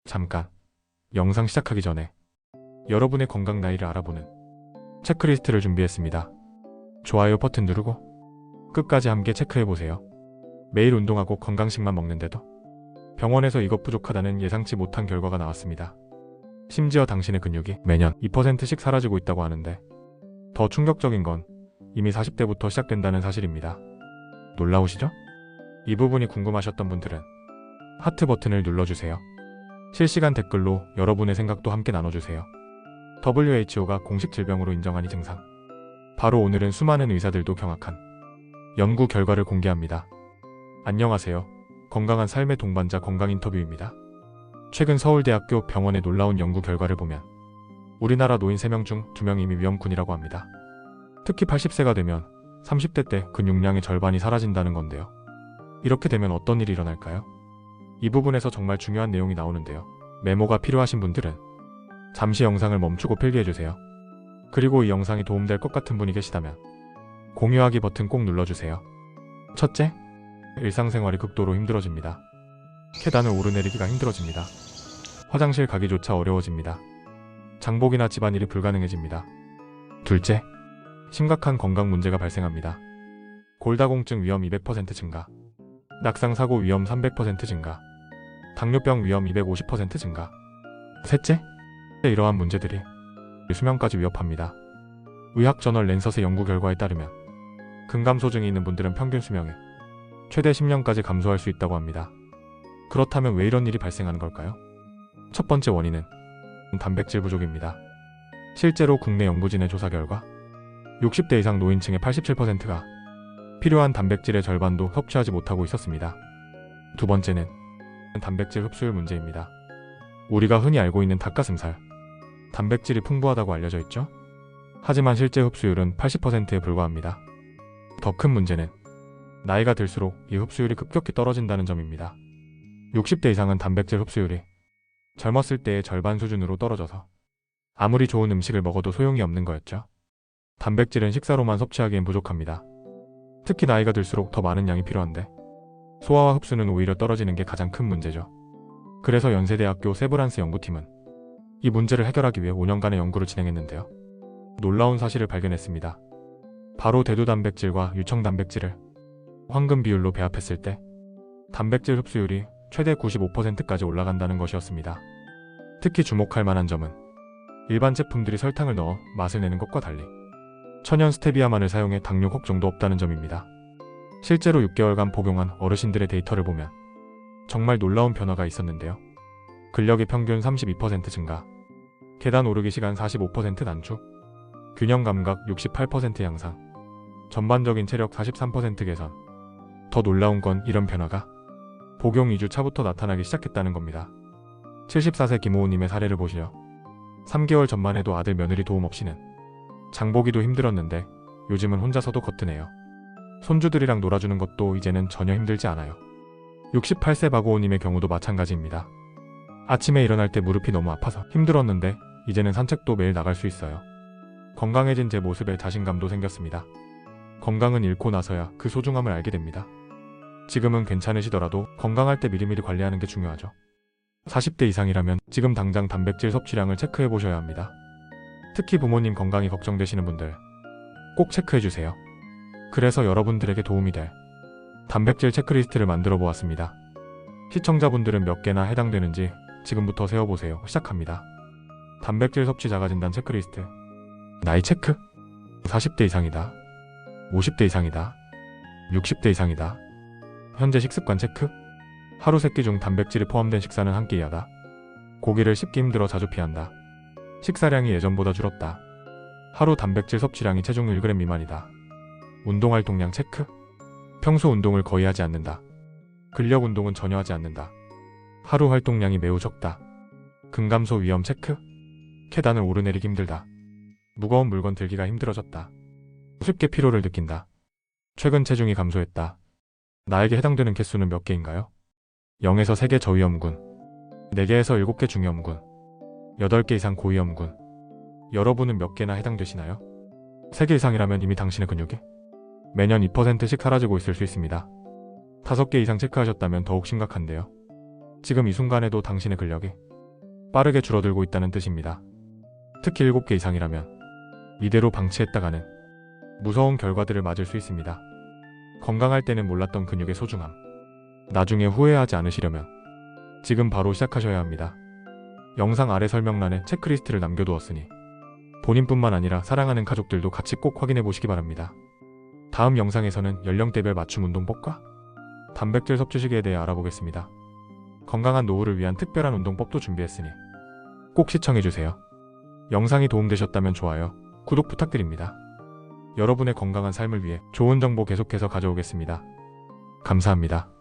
잠깐, 영상 시작하기 전에 여러분의 건강 나이를 알아보는 체크리스트를 준비했습니다. 좋아요 버튼 누르고 끝까지 함께 체크해보세요. 매일 운동하고 건강식만 먹는데도 병원에서 이것 부족하다는 예상치 못한 결과가 나왔습니다. 심지어 당신의 근육이 매년 2%씩 사라지고 있다고 하는데 더 충격적인 건 이미 40대부터 시작된다는 사실입니다. 놀라우시죠? 이 부분이 궁금하셨던 분들은 하트 버튼을 눌러주세요. 실시간 댓글로 여러분의 생각도 함께 나눠주세요. WHO가 공식 질병으로 인정한 이 증상. 바로 오늘은 수많은 의사들도 경악한 연구 결과를 공개합니다. 안녕하세요. 건강한 삶의 동반자 건강 인터뷰입니다. 최근 서울대학교 병원의 놀라운 연구 결과를 보면 우리나라 노인 3명 중 2명이 이미 위험군이라고 합니다. 특히 80세가 되면 30대 때 근육량의 절반이 사라진다는 건데요. 이렇게 되면 어떤 일이 일어날까요? 이 부분에서 정말 중요한 내용이 나오는데요. 메모가 필요하신 분들은 잠시 영상을 멈추고 필기해주세요. 그리고 이 영상이 도움될 것 같은 분이 계시다면 공유하기 버튼 꼭 눌러주세요. 첫째, 일상생활이 극도로 힘들어집니다. 계단을 오르내리기가 힘들어집니다. 화장실 가기조차 어려워집니다. 장보기나 집안일이 불가능해집니다. 둘째, 심각한 건강 문제가 발생합니다. 골다공증 위험 200% 증가, 낙상사고 위험 300% 증가, 당뇨병 위험 250% 증가. 셋째, 이러한 문제들이 수명까지 위협합니다. 의학저널 랜서스의 연구 결과에 따르면 근감소증이 있는 분들은 평균 수명의 최대 10년까지 감소할 수 있다고 합니다. 그렇다면 왜 이런 일이 발생하는 걸까요? 첫 번째 원인은 단백질 부족입니다. 실제로 국내 연구진의 조사 결과 60대 이상 노인층의 87%가 필요한 단백질의 절반도 섭취하지 못하고 있었습니다. 두 번째는 단백질 흡수율 문제입니다. 우리가 흔히 알고 있는 닭가슴살, 단백질이 풍부하다고 알려져 있죠? 하지만 실제 흡수율은 80%에 불과합니다. 더 큰 문제는 나이가 들수록 이 흡수율이 급격히 떨어진다는 점입니다. 60대 이상은 단백질 흡수율이 젊었을 때의 절반 수준으로 떨어져서 아무리 좋은 음식을 먹어도 소용이 없는 거였죠. 단백질은 식사로만 섭취하기엔 부족합니다. 특히 나이가 들수록 더 많은 양이 필요한데 소화와 흡수는 오히려 떨어지는 게 가장 큰 문제죠. 그래서 연세대학교 세브란스 연구팀은 이 문제를 해결하기 위해 5년간의 연구를 진행했는데요. 놀라운 사실을 발견했습니다. 바로 대두 단백질과 유청 단백질을 황금 비율로 배합했을 때 단백질 흡수율이 최대 95%까지 올라간다는 것이었습니다. 특히 주목할 만한 점은 일반 제품들이 설탕을 넣어 맛을 내는 것과 달리 천연 스테비아만을 사용해 당뇨 걱정도 없다는 점입니다. 실제로 6개월간 복용한 어르신들의 데이터를 보면 정말 놀라운 변화가 있었는데요. 근력의 평균 32% 증가, 계단 오르기 시간 45% 단축, 균형 감각 68% 향상, 전반적인 체력 43% 개선. 더 놀라운 건 이런 변화가 복용 2주 차부터 나타나기 시작했다는 겁니다. 74세 김호우님의 사례를 보시려 3개월 전만 해도 아들 며느리 도움 없이는 장보기도 힘들었는데 요즘은 혼자서도 거뜬해요. 손주들이랑 놀아주는 것도 이제는 전혀 힘들지 않아요. 68세 박오호님의 경우도 마찬가지입니다. 아침에 일어날 때 무릎이 너무 아파서 힘들었는데 이제는 산책도 매일 나갈 수 있어요. 건강해진 제 모습에 자신감도 생겼습니다. 건강은 잃고 나서야 그 소중함을 알게 됩니다. 지금은 괜찮으시더라도 건강할 때 미리미리 관리하는 게 중요하죠. 40대 이상이라면 지금 당장 단백질 섭취량을 체크해 보셔야 합니다. 특히 부모님 건강이 걱정되시는 분들 꼭 체크해 주세요. 그래서 여러분들에게 도움이 될 단백질 체크리스트를 만들어 보았습니다. 시청자분들은 몇 개나 해당되는지 지금부터 세어보세요. 시작합니다. 단백질 섭취 자가진단 체크리스트. 나이 체크. 40대 이상이다. 50대 이상이다. 60대 이상이다. 현재 식습관 체크. 하루 3끼 중 단백질이 포함된 식사는 한 끼 이하다. 고기를 씹기 힘들어 자주 피한다. 식사량이 예전보다 줄었다. 하루 단백질 섭취량이 체중 1g 미만이다. 운동활동량 체크. 평소 운동을 거의 하지 않는다. 근력 운동은 전혀 하지 않는다. 하루 활동량이 매우 적다. 근감소 위험 체크. 계단을 오르내리기 힘들다. 무거운 물건 들기가 힘들어졌다. 쉽게 피로를 느낀다. 최근 체중이 감소했다. 나에게 해당되는 개수는 몇 개인가요? 0에서 3개 저위험군, 4개에서 7개 중위험군, 8개 이상 고위험군. 여러분은 몇 개나 해당되시나요? 3개 이상이라면 이미 당신의 근육이 매년 2%씩 사라지고 있을 수 있습니다. 5개 이상 체크하셨다면 더욱 심각한데요. 지금 이 순간에도 당신의 근력이 빠르게 줄어들고 있다는 뜻입니다. 특히 7개 이상이라면 이대로 방치했다가는 무서운 결과들을 맞을 수 있습니다. 건강할 때는 몰랐던 근육의 소중함. 나중에 후회하지 않으시려면 지금 바로 시작하셔야 합니다. 영상 아래 설명란에 체크리스트를 남겨두었으니 본인뿐만 아니라 사랑하는 가족들도 같이 꼭 확인해 보시기 바랍니다. 다음 영상에서는 연령대별 맞춤 운동법과 단백질 섭취 시기에 대해 알아보겠습니다. 건강한 노후를 위한 특별한 운동법도 준비했으니 꼭 시청해주세요. 영상이 도움되셨다면 좋아요, 구독 부탁드립니다. 여러분의 건강한 삶을 위해 좋은 정보 계속해서 가져오겠습니다. 감사합니다.